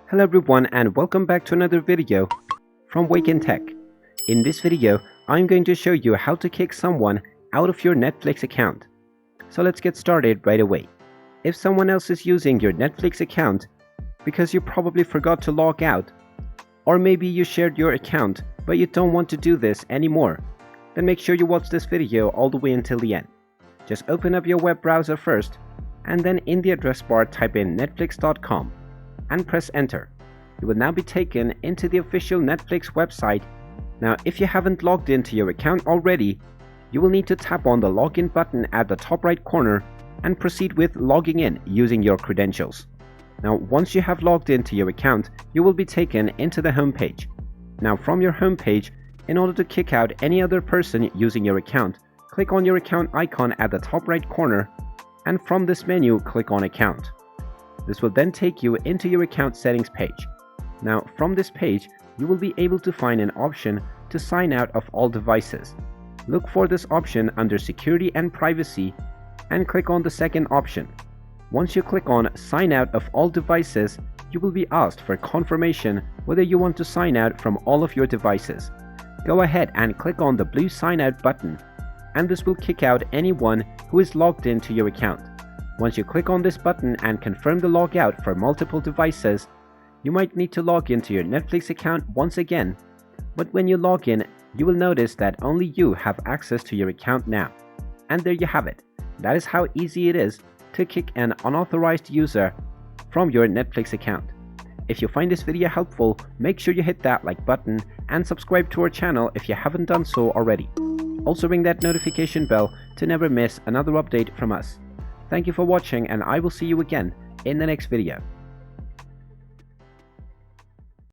Hello everyone and welcome back to another video from Wake&Tech. In this video, I'm going to show you how to kick someone out of your Netflix account. So let's get started right away. If someone else is using your Netflix account because you probably forgot to log out, or maybe you shared your account but you don't want to do this anymore, then make sure you watch this video all the way until the end. Just open up your web browser first and then in the address bar type in netflix.com. and press enter. You will now be taken into the official Netflix website. Now if you haven't logged into your account already, you will need to tap on the login button at the top right corner and proceed with logging in using your credentials. Now once you have logged into your account, you will be taken into the home page. Now from your home page, in order to kick out any other person using your account, click on your account icon at the top right corner and from this menu click on account. This will then take you into your account settings page. Now from this page, you will be able to find an option to sign out of all devices. Look for this option under security and privacy and click on the second option. Once you click on sign out of all devices, you will be asked for confirmation whether you want to sign out from all of your devices. Go ahead and click on the blue sign out button and this will kick out anyone who is logged into your account. Once you click on this button and confirm the logout for multiple devices, you might need to log into your Netflix account once again, but when you log in, you will notice that only you have access to your account now. And there you have it. That is how easy it is to kick an unauthorized user from your Netflix account. If you find this video helpful, make sure you hit that like button and subscribe to our channel if you haven't done so already. Also ring that notification bell to never miss another update from us. Thank you for watching and I will see you again in the next video.